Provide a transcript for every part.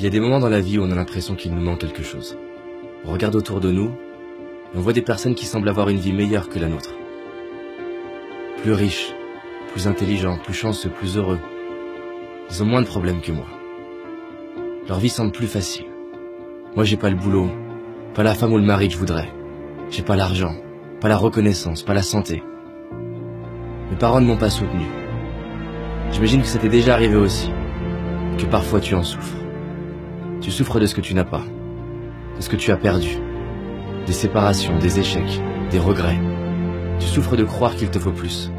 y a des moments dans la vie où on a l'impression qu'il nous manque quelque chose. On regarde autour de nous et on voit des personnes qui semblent avoir une vie meilleure que la nôtre. Plus riches, plus intelligents, plus chanceux, plus heureux. Ils ont moins de problèmes que moi. Leur vie semble plus facile. Moi, j'ai pas le boulot, pas la femme ou le mari que je voudrais. J'ai pas l'argent, pas la reconnaissance, pas la santé. Mes parents ne m'ont pas soutenu. J'imagine que ça t'est déjà arrivé aussi, que parfois tu en souffres. Tu souffres de ce que tu n'as pas, de ce que tu as perdu, des séparations, des échecs, des regrets. Tu souffres de croire qu'il te faut plus.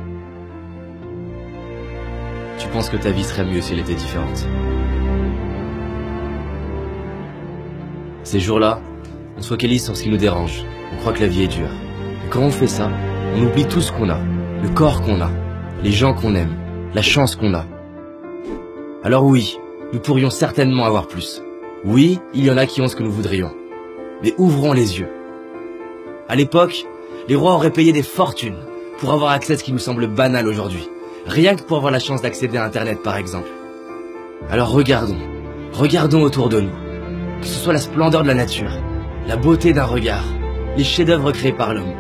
Tu penses que ta vie serait mieux si elle était différente. Ces jours-là, on se focalise sur ce qui nous dérange. On croit que la vie est dure. Et quand on fait ça, on oublie tout ce qu'on a, le corps qu'on a, les gens qu'on aime, la chance qu'on a. Alors oui, nous pourrions certainement avoir plus. Oui, il y en a qui ont ce que nous voudrions. Mais ouvrons les yeux. À l'époque, les rois auraient payé des fortunes pour avoir accès à ce qui nous semble banal aujourd'hui. Rien que pour avoir la chance d'accéder à Internet, par exemple. Alors regardons autour de nous. Que ce soit la splendeur de la nature, la beauté d'un regard, les chefs-d'œuvre créés par l'homme.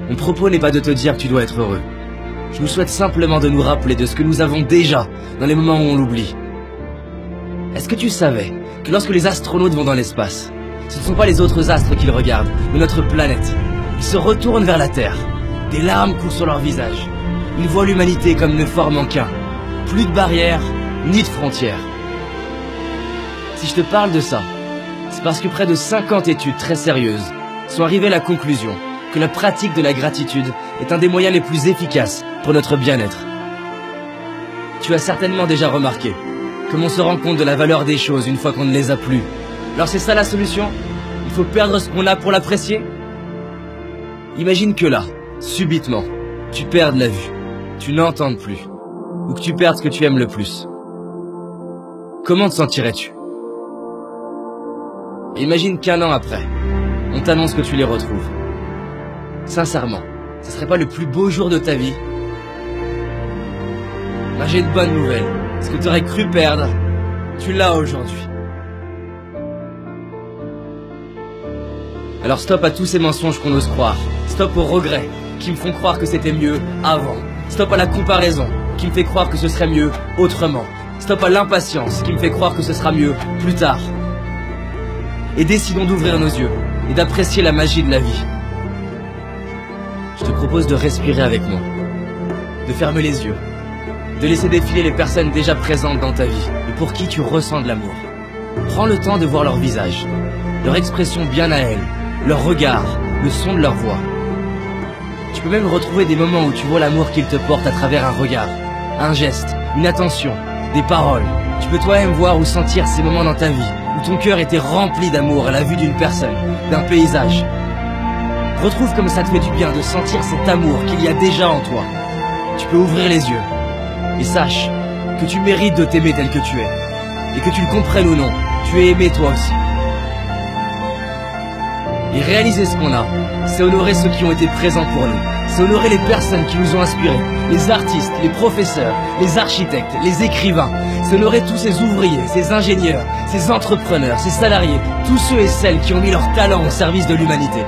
Mon propos n'est pas de te dire que tu dois être heureux. Je nous souhaite simplement de nous rappeler de ce que nous avons déjà dans les moments où on l'oublie. Est-ce que tu savais que lorsque les astronautes vont dans l'espace, ce ne sont pas les autres astres qu'ils regardent, mais notre planète. Ils se retournent vers la Terre. Des larmes coulent sur leur visage. Ils voient l'humanité comme ne formant qu'un. Plus de barrières, ni de frontières. Si je te parle de ça, c'est parce que près de 50 études très sérieuses sont arrivées à la conclusion que la pratique de la gratitude est un des moyens les plus efficaces pour notre bien-être. Tu as certainement déjà remarqué comme on se rend compte de la valeur des choses une fois qu'on ne les a plus. Alors c'est ça la solution? Il faut perdre ce qu'on a pour l'apprécier? Imagine que là, subitement, tu perdes la vue, tu n'entendes plus, ou que tu perdes ce que tu aimes le plus. Comment te sentirais-tu? Imagine qu'un an après, on t'annonce que tu les retrouves. Sincèrement, ce serait pas le plus beau jour de ta vie? Ben, j'ai une bonne nouvelle. Ce que tu aurais cru perdre, tu l'as aujourd'hui. Alors stop à tous ces mensonges qu'on ose croire. Stop aux regrets qui me font croire que c'était mieux avant. Stop à la comparaison qui me fait croire que ce serait mieux autrement. Stop à l'impatience qui me fait croire que ce sera mieux plus tard. Et décidons d'ouvrir nos yeux et d'apprécier la magie de la vie. Je te propose de respirer avec moi, de fermer les yeux, de laisser défiler les personnes déjà présentes dans ta vie et pour qui tu ressens de l'amour. Prends le temps de voir leur visage, leur expression bien à elles, leur regard, le son de leur voix. Tu peux même retrouver des moments où tu vois l'amour qu'ils te portent à travers un regard, un geste, une attention, des paroles. Tu peux toi-même voir ou sentir ces moments dans ta vie où ton cœur était rempli d'amour à la vue d'une personne, d'un paysage. Retrouve comme ça te fait du bien de sentir cet amour qu'il y a déjà en toi. Tu peux ouvrir les yeux et sache que tu mérites de t'aimer tel que tu es. Et que tu le comprennes ou non, tu es aimé toi aussi. Et réaliser ce qu'on a, c'est honorer ceux qui ont été présents pour nous. C'est honorer les personnes qui nous ont inspirés, les artistes, les professeurs, les architectes, les écrivains. C'est honorer tous ces ouvriers, ces ingénieurs, ces entrepreneurs, ces salariés, tous ceux et celles qui ont mis leur talent au service de l'humanité.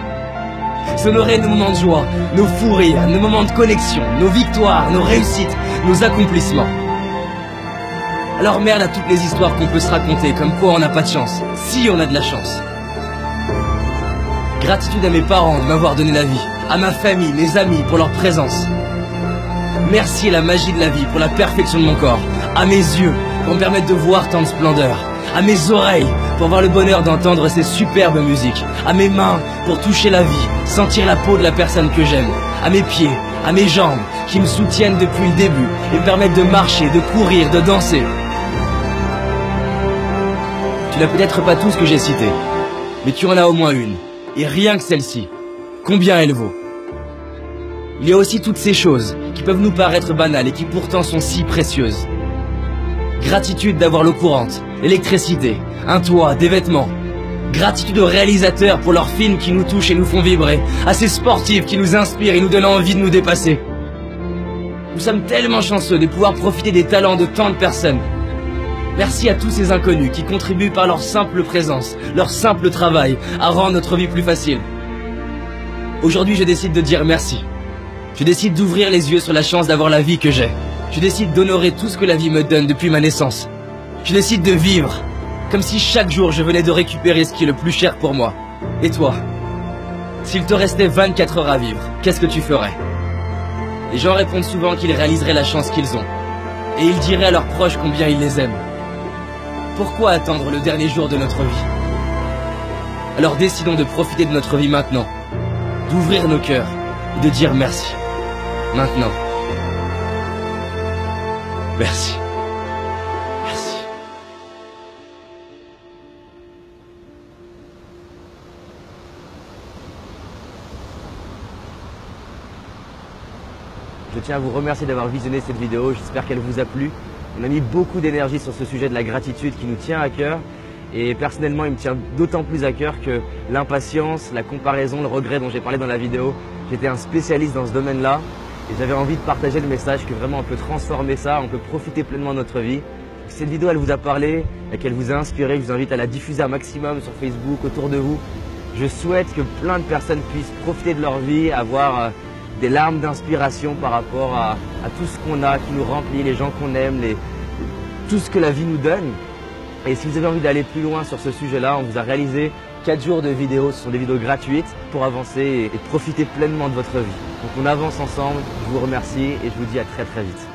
C'est honorer nos moments de joie, nos fous rires, nos moments de connexion, nos victoires, nos réussites, nos accomplissements. Alors merde à toutes les histoires qu'on peut se raconter, comme quoi on n'a pas de chance, si on a de la chance. Gratitude à mes parents de m'avoir donné la vie, à ma famille, mes amis pour leur présence. Merci à la magie de la vie pour la perfection de mon corps, à mes yeux pour me permettre de voir tant de splendeur, à mes oreilles pour avoir le bonheur d'entendre ces superbes musiques, à mes mains pour toucher la vie, sentir la peau de la personne que j'aime, à mes pieds, à mes jambes qui me soutiennent depuis le début et me permettent de marcher, de courir, de danser. Tu n'as peut-être pas tout ce que j'ai cité, mais tu en as au moins une. Et rien que celle-ci, combien elle vaut? Il y a aussi toutes ces choses qui peuvent nous paraître banales et qui pourtant sont si précieuses. Gratitude d'avoir l'eau courante, l'électricité, un toit, des vêtements. Gratitude aux réalisateurs pour leurs films qui nous touchent et nous font vibrer, à ces sportifs qui nous inspirent et nous donnent envie de nous dépasser. Nous sommes tellement chanceux de pouvoir profiter des talents de tant de personnes. Merci à tous ces inconnus qui contribuent par leur simple présence, leur simple travail, à rendre notre vie plus facile. Aujourd'hui, je décide de dire merci. Je décide d'ouvrir les yeux sur la chance d'avoir la vie que j'ai. Je décide d'honorer tout ce que la vie me donne depuis ma naissance. Je décide de vivre, comme si chaque jour je venais de récupérer ce qui est le plus cher pour moi. Et toi, s'il te restait 24 heures à vivre, qu'est-ce que tu ferais? Les gens répondent souvent qu'ils réaliseraient la chance qu'ils ont. Et ils diraient à leurs proches combien ils les aiment. Pourquoi attendre le dernier jour de notre vie? Alors décidons de profiter de notre vie maintenant, d'ouvrir nos cœurs et de dire merci. Maintenant. Merci. Merci. Je tiens à vous remercier d'avoir visionné cette vidéo, j'espère qu'elle vous a plu. On a mis beaucoup d'énergie sur ce sujet de la gratitude qui nous tient à cœur. Et personnellement, il me tient d'autant plus à cœur que l'impatience, la comparaison, le regret dont j'ai parlé dans la vidéo, j'étais un spécialiste dans ce domaine-là. Et j'avais envie de partager le message que vraiment on peut transformer ça, on peut profiter pleinement de notre vie. Si cette vidéo elle vous a parlé et qu'elle vous a inspiré, je vous invite à la diffuser un maximum sur Facebook, autour de vous. Je souhaite que plein de personnes puissent profiter de leur vie, avoir des larmes d'inspiration par rapport à tout ce qu'on a, qui nous remplit, les gens qu'on aime, tout ce que la vie nous donne. Et si vous avez envie d'aller plus loin sur ce sujet-là, on vous a réalisé 4 jours de vidéos, ce sont des vidéos gratuites pour avancer et profiter pleinement de votre vie. Donc on avance ensemble, je vous remercie et je vous dis à très très vite.